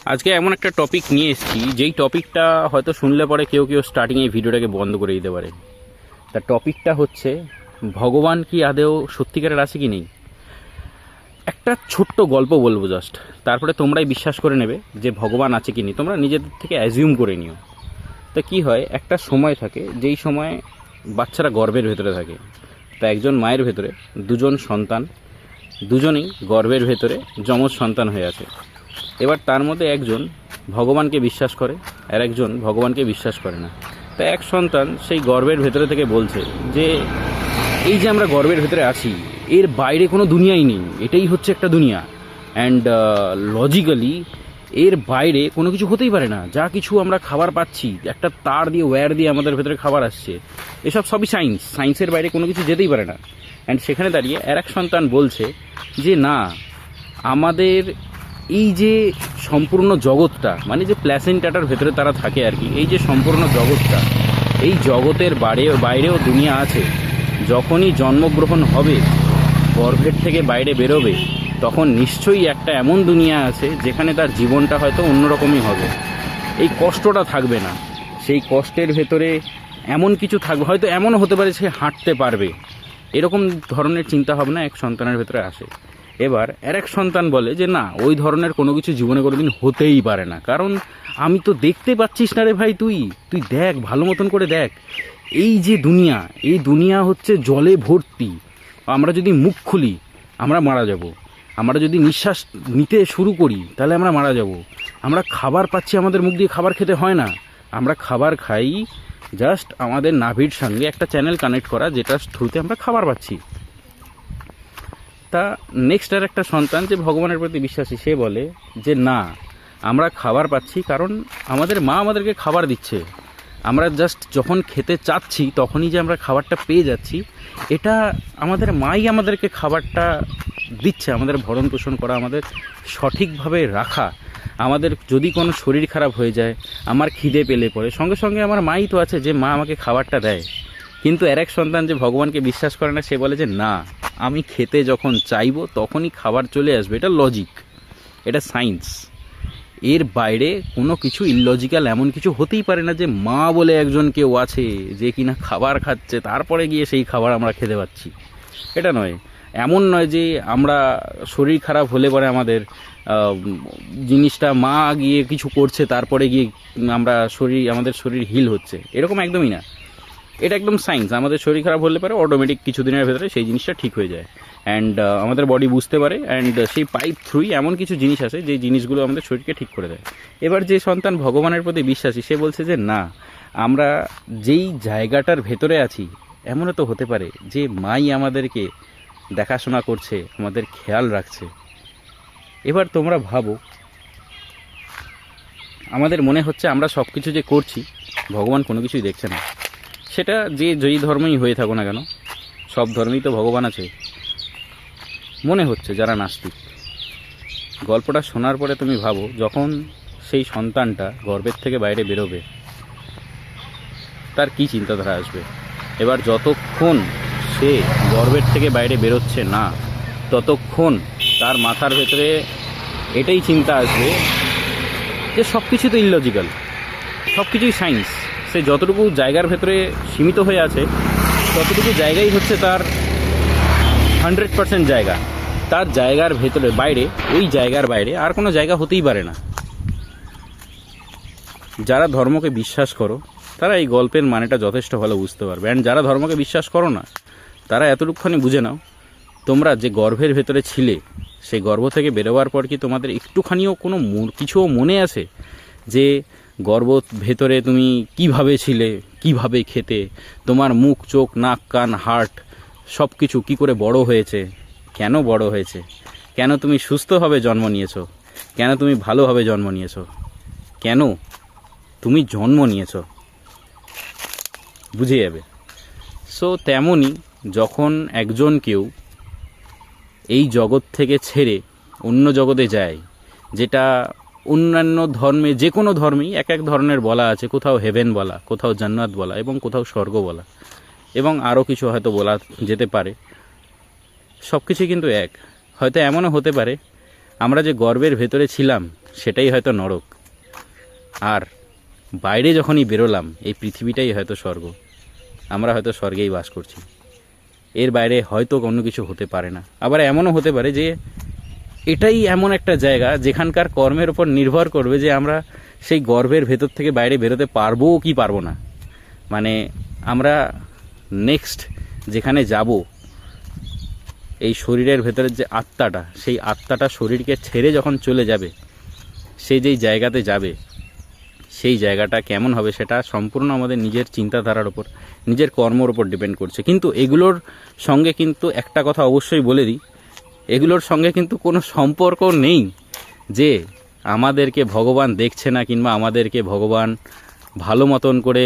আজকে এমন একটা টপিক নিয়ে এসেছি যেই টপিকটা হয়তো শুনলে পরে কেউ কেউ স্টার্টিংয়ে এই ভিডিওটাকে বন্ধ করে দিতে পারে। তার টপিকটা হচ্ছে ভগবান কি আদেও সত্যিকারের আছে কি নেই। একটা ছোট্ট গল্প বলবো জাস্ট, তারপরে তোমরাই বিশ্বাস করে নেবে যে ভগবান আছে কি নেই, তোমরা নিজেদের থেকে অ্যাজিউম করে নিও। তা কি হয়, একটা সময় থাকে যেই সময় বাচ্চারা গর্ভের ভেতরে থাকে। তা একজন মায়ের ভেতরে দুজন সন্তান, দুজনেই গর্ভের ভেতরে যমজ সন্তান হয়ে আছে। এবার তার মধ্যে একজন ভগবানকে বিশ্বাস করে আর একজন ভগবানকে বিশ্বাস করে না। তা এক সন্তান সেই গর্ভের ভেতরে থেকে বলছে যে এই যে আমরা গর্ভের ভেতরে আছি, এর বাইরে কোনো দুনিয়াই নেই, এটাই হচ্ছে একটা দুনিয়া, অ্যান্ড লজিক্যালি এর বাইরে কোনো কিছু হতেই পারে না। যা কিছু আমরা খাবার পাচ্ছি, একটা তার দিয়ে ওয়্যার দিয়ে আমাদের ভেতরে খাবার আসছে, এসব সবই সায়েন্সের বাইরে কোনো কিছু যেতেই পারে না। অ্যান্ড সেখানে দাঁড়িয়ে আর এক সন্তান বলছে যে না, আমাদের এই যে সম্পূর্ণ জগৎটা, মানে যে প্ল্যাসেন্টাটার ভেতরে তারা থাকে আর কি, এই যে সম্পূর্ণ জগৎটা, এই জগতের বাইরেও দুনিয়া আছে। যখনই জন্মগ্রহণ হবে, গর্ভের থেকে বাইরে বেরোবে, তখন নিশ্চয়ই একটা এমন দুনিয়া আছে যেখানে তার জীবনটা হয়তো অন্যরকমই হবে। এই কষ্টটা থাকবে না, সেই কষ্টের ভেতরে এমন কিছু থাকবে, হয়তো এমনও হতে পারে সে হাঁটতে পারবে। এরকম ধরনের চিন্তাভাবনা এক সন্তানের ভেতরে আসে। এবার আর এক সন্তান বলে যে না, ওই ধরনের কোনো কিছু জীবনে কোনোদিন হতেই পারে না, কারণ আমি তো দেখতে পাচ্ছিস না রে ভাই, তুই দেখ, ভালো মতন করে দেখ, এই যে দুনিয়া, এই দুনিয়া হচ্ছে জলে ভর্তি। আমরা যদি মুখ খুলি আমরা মারা যাব, আমরা যদি নিঃশ্বাস নিতে শুরু করি তাহলে আমরা মারা যাব। আমরা খাবার পাচ্ছি, আমাদের মুখ দিয়ে খাবার খেতে হয় না, আমরা খাবার খাই জাস্ট আমাদের নাভির সঙ্গে একটা চ্যানেল কানেক্ট করা, যেটার থ্রুতে আমরা খাবার পাচ্ছি। তা নেক্সট আর একটা সন্তান যে ভগবানের প্রতি বিশ্বাসী, সে বলে যে না, আমরা খাবার পাচ্ছি কারণ আমাদের মা আমাদেরকে খাবার দিচ্ছে, আমরা জাস্ট যখন খেতে চাচ্ছি তখনই যে আমরা খাবারটা পেয়ে যাচ্ছি, এটা আমাদের মাই আমাদেরকে খাবারটা দিচ্ছে, আমাদের ভরণ পোষণ করা, আমাদের সঠিকভাবে রাখা। আমাদের যদি কোনো শরীর খারাপ হয়ে যায়, আমার খিদে পেলে পরে সঙ্গে সঙ্গে আমার মাই তো আছে যে মা আমাকে খাবারটা দেয়। কিন্তু আর এক সন্তান যে ভগবানকে বিশ্বাস করে না, সে বলে যে না, আমি খেতে যখন চাইবো তখনই খাবার চলে আসবে। এটা লজিক, এটা সায়েন্স, এর বাইরে কোনো কিছু ইললজিক্যাল এমন কিছু হতেই পারে না যে মা বলে একজন কেউ আছে যে কিনা খাবার খাচ্ছে, তারপরে গিয়ে সেই খাবার আমরা খেতে পাচ্ছি। এটা নয়, এমন নয় যে আমরা শরীর খারাপ হলে পরে আমাদের জিনিসটা মা গিয়ে কিছু করছে তারপরে গিয়ে আমাদের শরীর হিল হচ্ছে, এরকম একদমই না। এটা একদম সায়েন্স। আমাদের শরীর খারাপ হলে পরে অটোমেটিক কিছুদিনের ভেতরে সেই জিনিসটা ঠিক হয়ে যায়, অ্যান্ড আমাদের বডি বুঝতে পারে, অ্যান্ড সেই পাইপ থ্রুই এমন কিছু জিনিস আছে যে জিনিসগুলো আমাদের শরীরকে ঠিক করে দেয়। এবার যে সন্তান ভগবানের প্রতি বিশ্বাসী, সে বলছে যে না, আমরা যেই জায়গাটার ভেতরে আছি, এমনও তো হতে পারে যে মাই আমাদেরকে দেখাশোনা করছে, আমাদের খেয়াল রাখছে। এবার তোমরা ভাবো, আমাদের মনে হচ্ছে আমরা সব কিছু যে করছি, ভগবান কোনো কিছুই দেখছে না। সেটা যেই ধর্মই হয়ে থাকো না কেন, সব ধর্মেই তো ভগবান আছে মনে হচ্ছে যারা নাস্তিক। গল্পটা শোনার পরে তুমি ভাবো, যখন সেই সন্তানটা গর্ভের থেকে বাইরে বেরোবে, তার কী চিন্তাধারা আসবে। এবার যতক্ষণ সে গর্ভের থেকে বাইরে বেরোচ্ছে না, ততক্ষণ তার মাথার ভেতরে এটাই চিন্তা আসবে যে সব কিছু তো ইললজিক্যাল, সব কিছুই সায়েন্স। সে যতটুকু জায়গার ভেতরে সীমিত হয়ে আছে, ততটুকু জায়গাই হচ্ছে তার 100% জায়গা। তার জায়গার ভেতরে বাইরে, ওই জায়গার বাইরে আর কোনো জায়গা হতেই পারে না। যারা ধর্মকে বিশ্বাস করো তারা এই গল্পের মানেটা যথেষ্ট ভালো বুঝতে পারবে, অ্যান্ড যারা ধর্মকে বিশ্বাস করো না, তারা এতটুকুখানি বুঝে নাও, তোমরা যে গর্ভের ভেতরে ছিলে, সেই গর্ভ থেকে বেরোবার পর কি তোমাদের একটুখানিও কোনো কিছুও মনে আছে যে গর্ভ ভেতরে তুমি কিভাবে ছিলে, কিভাবে খেতে, তোমার মুখ, চোখ, নাক, কান, হার্ট সব কিছু কী করে বড় হয়েছে, কেন বড় হয়েছে, কেন তুমি সুস্থভাবে জন্ম নিয়েছো, কেন তুমি ভালোভাবে জন্ম নিয়েছো, কেন তুমি জন্ম নিয়েছো, বুঝে যাবে। সো তেমনই যখন একজন কেউ এই জগৎ থেকে ছেড়ে অন্য জগতে যায়, যেটা অন্যান্য ধর্মে, যে কোনো ধর্মেই এক এক ধরনের বলা আছে, কোথাও হেভেন বলা, কোথাও জান্নাত বলা, এবং কোথাও স্বর্গ বলা, এবং আরও কিছু হয়তো বলা যেতে পারে। সব কিছু কিন্তু এক। হয়তো এমনও হতে পারে আমরা যে গর্ভের ভেতরে ছিলাম, সেটাই হয়তো নরক। আর বাইরে যখনই বেরোলাম এই পৃথিবীটাই হয়তো স্বর্গ, আমরা হয়তো স্বর্গেই বাস করছি। এর বাইরে হয়তো অন্য কিছু হতে পারে না। আবার এমনও হতে পারে যে এটাই এমন একটা জায়গা যেখানকার কর্মের ওপর নির্ভর করবে যে আমরা সেই গর্ভের ভেতর থেকে বাইরে বেরোতে পারবো কি পারবো না। মানে আমরা নেক্সট যেখানে যাব, এই শরীরের ভেতরের যে আত্মাটা, সেই আত্মাটা শরীরকে ছেড়ে যখন চলে যাবে, সেই যেই জায়গাতে যাবে, সেই জায়গাটা কেমন হবে সেটা সম্পূর্ণ আমাদের নিজের চিন্তাধারার ওপর, নিজের কর্মর ওপর ডিপেন্ড করছে। কিন্তু এগুলোর সঙ্গে কিন্তু একটা কথা অবশ্যই বলে দিই, এগুলোর সঙ্গে কিন্তু কোনো সম্পর্ক নেই যে আমাদেরকে ভগবান দেখছে না কিংবা আমাদেরকে ভগবান ভালো মতন করে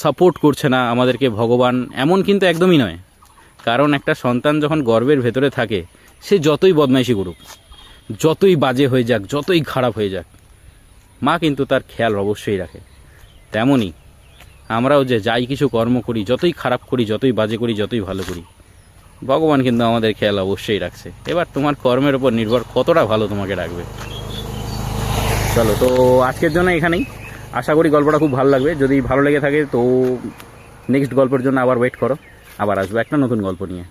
সাপোর্ট করছে না, আমাদেরকে ভগবান, এমন কিন্তু একদমই নয়। কারণ একটা সন্তান যখন গর্ভের ভেতরে থাকে, সে যতই বদমাইশি করুক, যতই বাজে হয়ে যাক, যতই খারাপ হয়ে যাক, মা কিন্তু তার খেয়াল অবশ্যই রাখে। তেমনই আমরাও যে যাই কিছু কর্ম করি, যতই খারাপ করি, যতই বাজে করি, যতই ভালো করি, ভগবান কিন্তু আমাদের খেয়াল অবশ্যই রাখছে। এবার তোমার কর্মের ওপর নির্ভর কতটা ভালো তোমাকে রাখবে। চলো, তো আজকের জন্য এখানেই। আশা করি গল্পটা খুব ভালো লাগবে। যদি ভালো লেগে থাকে তো নেক্সট গল্পের জন্য আবার ওয়েট করো, আবার আসবো একটা নতুন গল্প নিয়ে।